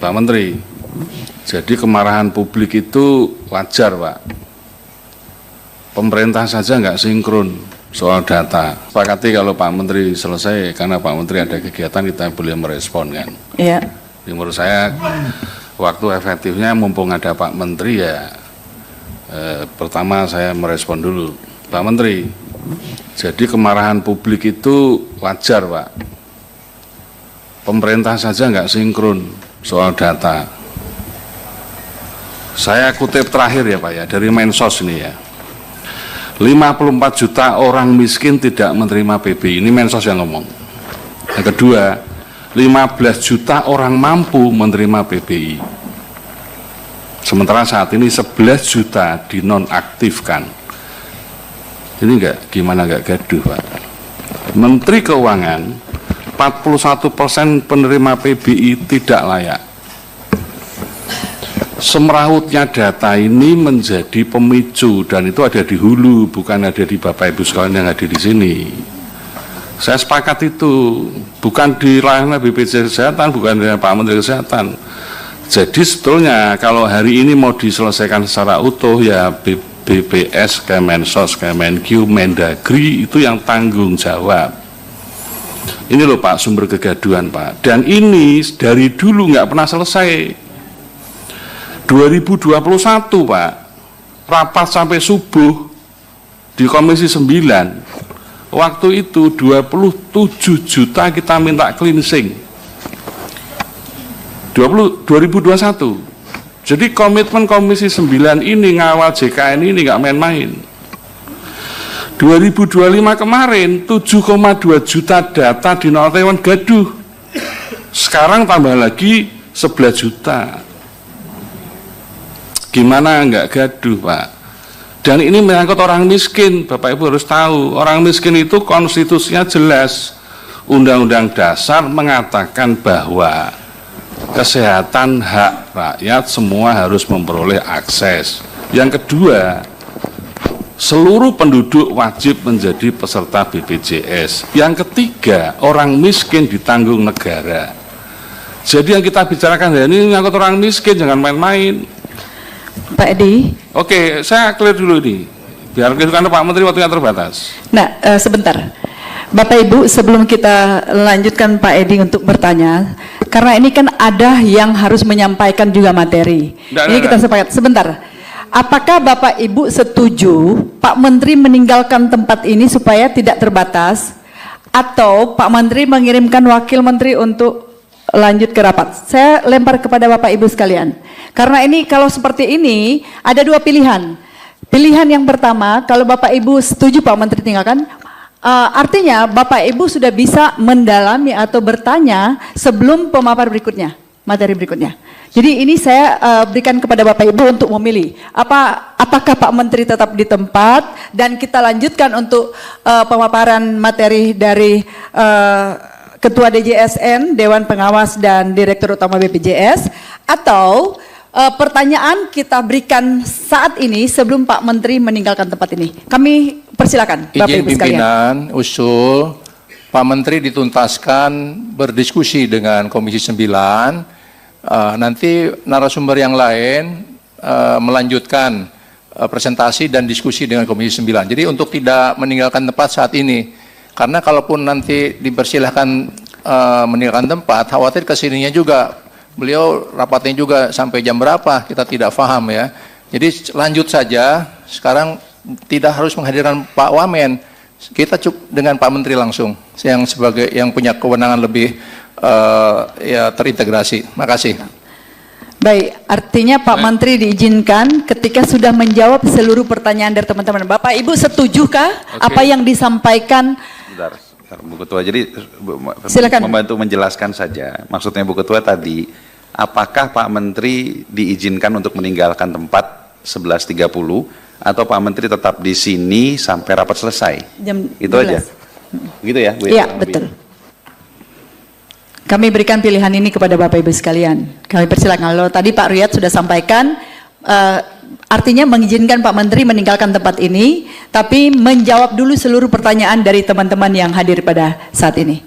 Pak Menteri, jadi kemarahan publik itu wajar, Pak. Pemerintah saja nggak sinkron soal data. Sepakati kalau Pak Menteri selesai, karena Pak Menteri ada kegiatan, kita boleh merespon kan. Iya. Menurut saya, waktu efektifnya mumpung ada Pak Menteri ya, pertama saya merespon dulu. Pak Menteri, jadi kemarahan publik itu wajar, Pak. Pemerintah saja nggak sinkron soal data. Saya kutip terakhir ya Pak ya, dari Mensos ini ya. 54 juta orang miskin tidak menerima PBI, ini Mensos yang ngomong. Yang kedua, 15 juta orang mampu menerima PBI. Sementara saat ini 11 juta dinonaktifkan. Ini gimana nggak gaduh Pak. Menteri Keuangan, 41% penerima PBI tidak layak. Semerautnya data ini menjadi pemicu dan itu ada di hulu, bukan ada di Bapak Ibu sekalian yang ada di sini. Saya sepakat itu, bukan di ranah BPJS Kesehatan, bukan di Pak Menteri Kesehatan. Jadi sebetulnya kalau hari ini mau diselesaikan secara utuh ya BPS, Kemensos, Kemenkyu, Mendagri itu yang tanggung jawab. Ini loh Pak sumber kegaduhan Pak. Dan ini dari dulu nggak pernah selesai. 2021 Pak, rapat sampai subuh di Komisi 9. Waktu itu 27 juta kita minta cleansing. 2021. Jadi komitmen Komisi 9 ini ngawal JKN ini nggak main-main. 2025 kemarin 7,2 juta data di Nonaktifkan gaduh. Sekarang tambah lagi 11 juta. Gimana nggak gaduh Pak? Dan ini menyangkut orang miskin. Bapak Ibu harus tahu, orang miskin itu konstitusinya jelas. Undang-Undang Dasar mengatakan bahwa kesehatan hak rakyat semua harus memperoleh akses. Yang kedua, seluruh penduduk wajib menjadi peserta BPJS. Yang ketiga, orang miskin ditanggung negara. Jadi yang kita bicarakan hari ini menyangkut orang miskin, jangan main-main. Pak Edi. Oke, saya clear dulu ini. Biar karena Pak Menteri waktunya terbatas. Nah, sebentar. Bapak Ibu, sebelum kita lanjutkan Pak Edi untuk bertanya, karena ini kan ada yang harus menyampaikan juga materi. Ini kita sepakat. Sebentar. Apakah Bapak Ibu setuju Pak Menteri meninggalkan tempat ini supaya tidak terbatas, atau Pak Menteri mengirimkan wakil menteri untuk lanjut ke rapat? Saya lempar kepada Bapak Ibu sekalian. Karena ini kalau seperti ini ada dua pilihan. Pilihan yang pertama, kalau Bapak Ibu setuju Pak Menteri tinggalkan, artinya Bapak Ibu sudah bisa mendalami atau bertanya sebelum pemaparan berikutnya, materi berikutnya. Jadi ini saya berikan kepada Bapak Ibu untuk memilih apakah Pak Menteri tetap di tempat dan kita lanjutkan untuk pemaparan materi dari Ketua DJSN, Dewan Pengawas dan Direktur Utama BPJS, atau pertanyaan kita berikan saat ini sebelum Pak Menteri meninggalkan tempat ini. Kami persilakan Bapak Ibu sekalian. Pimpinan usul Pak Menteri dituntaskan berdiskusi dengan Komisi 9. Nanti narasumber yang lain melanjutkan presentasi dan diskusi dengan Komisi 9. Jadi untuk tidak meninggalkan tempat saat ini, karena kalaupun nanti dipersilahkan meninggalkan tempat, khawatir kesininya juga beliau rapatnya juga sampai jam berapa kita tidak paham ya. Jadi lanjut saja. Sekarang tidak harus menghadirkan Pak Wamen, kita cukup dengan Pak Menteri langsung yang sebagai yang punya kewenangan lebih ya terintegrasi. Makasih. Baik, artinya Pak Menteri diizinkan ketika sudah menjawab seluruh pertanyaan dari teman-teman. Bapak Ibu setujukah apa yang disampaikan? Bentar, Bu Ketua. Jadi silakan membantu menjelaskan saja. Maksudnya Bu Ketua tadi, apakah Pak Menteri diizinkan untuk meninggalkan tempat 11.30 atau Pak Menteri tetap di sini sampai rapat selesai? Jam itu 12. Aja. Gitu ya, Bu? Iya, betul. Kami berikan pilihan ini kepada Bapak Ibu sekalian. Kami persilakan. Kalau tadi Pak Riyad sudah sampaikan, artinya mengizinkan Pak Menteri meninggalkan tempat ini, tapi menjawab dulu seluruh pertanyaan dari teman-teman yang hadir pada saat ini.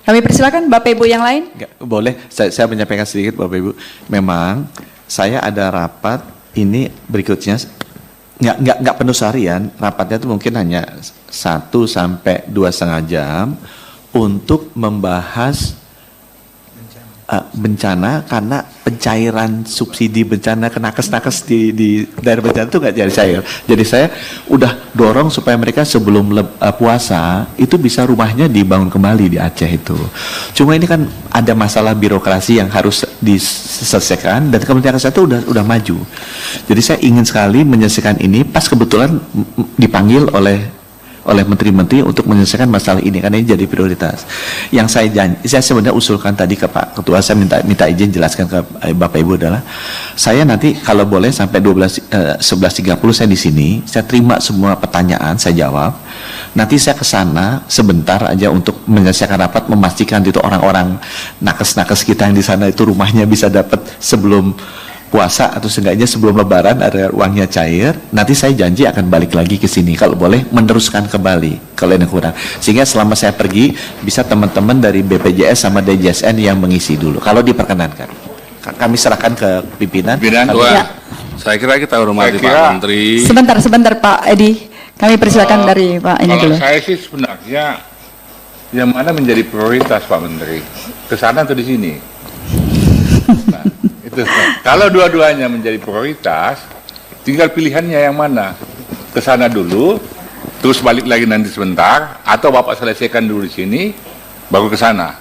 Kami persilakan Bapak Ibu yang lain. Boleh, saya menyampaikan sedikit Bapak Ibu. Memang saya ada rapat ini berikutnya, nggak penuh seharian, rapatnya itu mungkin hanya 1 sampai 2,5 jam untuk membahas bencana, karena pencairan subsidi bencana ke nakes-nakes di daerah bencana itu nggak jadi cair. Jadi saya udah dorong supaya mereka sebelum puasa itu bisa rumahnya dibangun kembali di Aceh itu. Cuma ini kan ada masalah birokrasi yang harus diselesaikan, dan Kementerian Kesehatan itu udah maju. Jadi saya ingin sekali menyelesaikan ini, pas kebetulan dipanggil oleh menteri-menteri untuk menyelesaikan masalah ini, karena ini jadi prioritas. Yang saya sebenarnya usulkan tadi ke Pak Ketua, saya minta izin jelaskan ke Bapak Ibu adalah, saya nanti kalau boleh sampai 11.30 saya di sini, saya terima semua pertanyaan, saya jawab. Nanti saya ke sana sebentar aja untuk menyelesaikan rapat, memastikan itu orang-orang nakes-nakes kita yang di sana itu rumahnya bisa dapat sebelum puasa atau seenggaknya sebelum Lebaran ada uangnya cair. Nanti saya janji akan balik lagi ke sini, kalau boleh meneruskan kembali kalau yang kurang, sehingga selama saya pergi bisa teman-teman dari BPJS sama DJSN yang mengisi dulu kalau diperkenankan. Kami serahkan ke pimpinan. Ya. Saya kira kita hormati Pak Menteri. Sebentar Pak Edi, kami persilakan dari Pak ini dulu. Saya sih sebenarnya yang mana menjadi prioritas Pak Menteri, ke sana atau di sini? Nah, itu. Kalau dua-duanya menjadi prioritas, tinggal pilihannya yang mana. Ke sana dulu, terus balik lagi nanti sebentar, atau Bapak selesaikan dulu di sini, baru ke sana.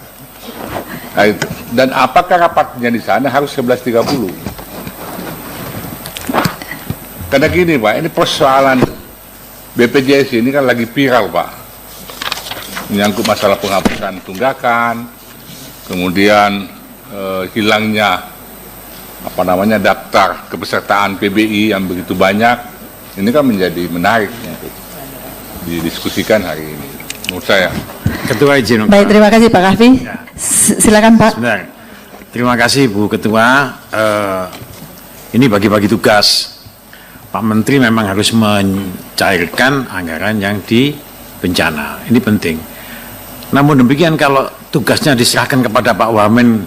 Nah, itu. Dan apakah rapatnya di sana harus 11.30? Karena gini Pak, ini persoalan BPJS ini kan lagi viral Pak, menyangkut masalah penghapusan tunggakan, kemudian hilangnya daftar kepesertaan PBI yang begitu banyak. Ini kan menjadi menarik untuk didiskusikan hari ini menurut saya. Ketua izin. Baik, terima kasih Pak Kahfi. Silakan Pak. Sebentar. Terima kasih Bu Ketua. Ini bagi-bagi tugas. Pak Menteri memang harus mencairkan anggaran yang di bencana. Ini penting. Namun demikian kalau tugasnya diserahkan kepada Pak Wamen,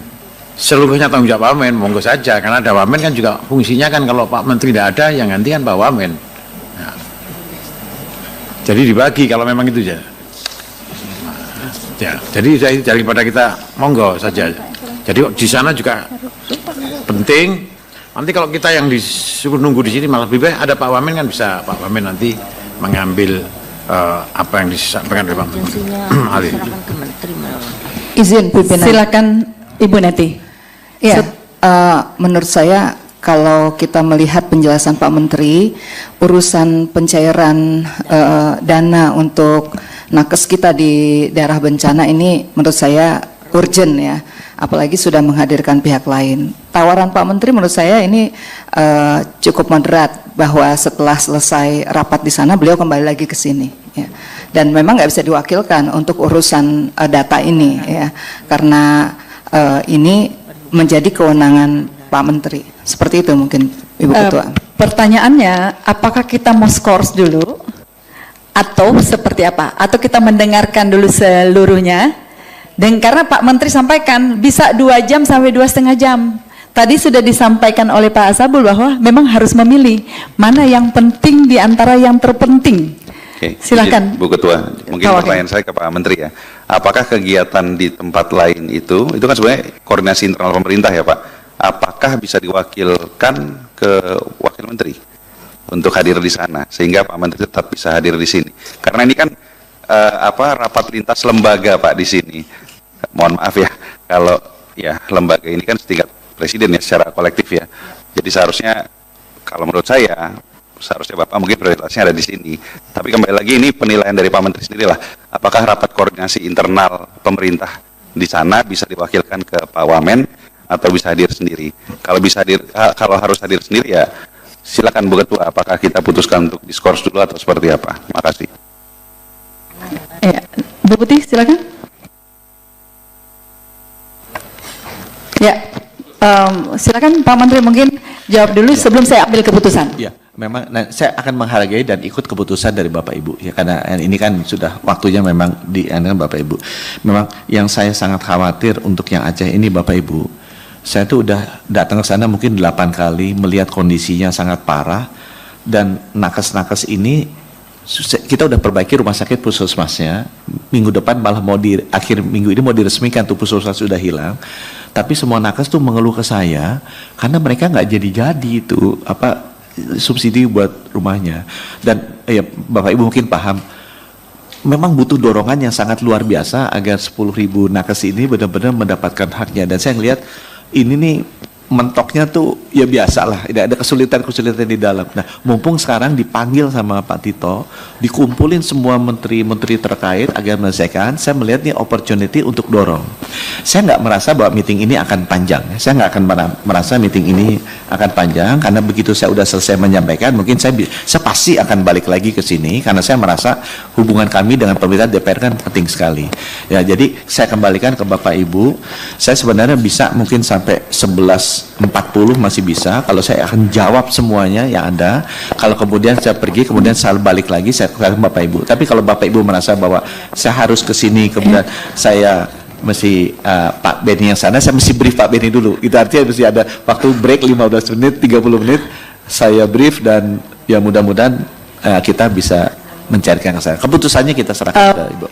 seluruhnya tanggung jawab Wamen, monggo saja. Karena ada Wamen kan juga fungsinya kan, kalau Pak Menteri tidak ada, yang ganti kan Pak Wamen. Nah, jadi dibagi kalau memang itu saja. Ya, jadi daripada kita monggo saja. Jadi di sana juga penting. Nanti kalau kita yang disuruh nunggu di sini malah lebih baik ada Pak Wamen, kan bisa Pak Wamen nanti mengambil apa yang disampaikan oleh Pak Menteri. Izin pimpinan. Silakan Ibu Neti. Ya, menurut saya kalau kita melihat penjelasan Pak Menteri, urusan pencairan dana untuk nakes kita di daerah bencana ini menurut saya urgent ya, apalagi sudah menghadirkan pihak lain. Tawaran Pak Menteri menurut saya ini cukup moderat, bahwa setelah selesai rapat di sana beliau kembali lagi ke sini ya. Dan memang nggak bisa diwakilkan untuk urusan data ini ya, karena ini menjadi kewenangan Pak Menteri. Seperti itu mungkin Ibu Ketua. Pertanyaannya, apakah kita mau skors dulu atau seperti apa? Atau kita mendengarkan dulu seluruhnya? Dan karena Pak Menteri sampaikan bisa 2 jam sampai 2,5 jam. Tadi sudah disampaikan oleh Pak Asabul bahwa memang harus memilih mana yang penting di antara yang terpenting. Oke, silakan Bu Ketua, mungkin pertanyaan saya ke Pak Menteri ya. Apakah kegiatan di tempat lain itu kan sebenarnya koordinasi internal pemerintah ya Pak? Apakah bisa diwakilkan ke Wakil Menteri untuk hadir di sana, sehingga Pak Menteri tetap bisa hadir di sini? Karena ini kan rapat lintas lembaga Pak di sini. Mohon maaf ya, kalau ya lembaga ini kan setingkat presiden ya secara kolektif ya. Jadi seharusnya kalau menurut saya seharusnya Bapak mungkin prioritasnya ada di sini. Tapi kembali lagi ini penilaian dari Pak Menteri sendirilah. Apakah rapat koordinasi internal pemerintah di sana bisa diwakilkan ke Pak Wamen atau bisa hadir sendiri? Kalau bisa hadir, kalau harus hadir sendiri ya silakan Bu Ketua. Apakah kita putuskan untuk diskors dulu atau seperti apa? Terima kasih. Ya, Bu Putih silakan. Ya, silakan Pak Menteri mungkin jawab dulu sebelum saya ambil keputusan. Ya, memang saya akan menghargai dan ikut keputusan dari Bapak Ibu ya, karena ini kan sudah waktunya memang diandalkan Bapak Ibu. Memang yang saya sangat khawatir untuk yang Aceh ini Bapak Ibu, saya tuh udah datang ke sana mungkin 8 kali, melihat kondisinya sangat parah, dan nakes-nakes ini kita udah perbaiki rumah sakit puskesmasnya. Minggu depan malah akhir minggu ini mau diresmikan tuh puskesmas sudah hilang. Tapi semua nakes tuh mengeluh ke saya karena mereka nggak jadi itu subsidi buat rumahnya. Dan ya Bapak Ibu mungkin paham, memang butuh dorongan yang sangat luar biasa agar 10.000 nakes ini benar-benar mendapatkan haknya. Dan saya ngelihat ini nih mentoknya tuh ya biasa lah, tidak ada kesulitan-kesulitan di dalam. Nah, mumpung sekarang dipanggil sama Pak Tito, dikumpulin semua menteri-menteri terkait agar menyelesaikan, saya melihat ini opportunity untuk dorong. Saya nggak merasa bahwa meeting ini akan panjang. Saya nggak akan merasa meeting ini akan panjang, karena begitu saya udah selesai menyampaikan, mungkin saya pasti akan balik lagi ke sini, karena saya merasa hubungan kami dengan pemerintah DPR kan penting sekali. Ya, jadi saya kembalikan ke Bapak Ibu. Saya sebenarnya bisa mungkin sampai 11.40 masih bisa, kalau saya akan jawab semuanya yang ada. Kalau kemudian saya pergi, kemudian saya balik lagi, saya ke Bapak Ibu. Tapi kalau Bapak Ibu merasa bahwa saya harus ke sini, kemudian saya mesti Pak Beni yang sana, saya mesti brief Pak Beni dulu. Itu artinya mesti ada waktu break 15 menit, 30 menit, saya brief, dan ya mudah-mudahan kita bisa mencarikan ke sana. Keputusannya kita serahkan ke Ibu.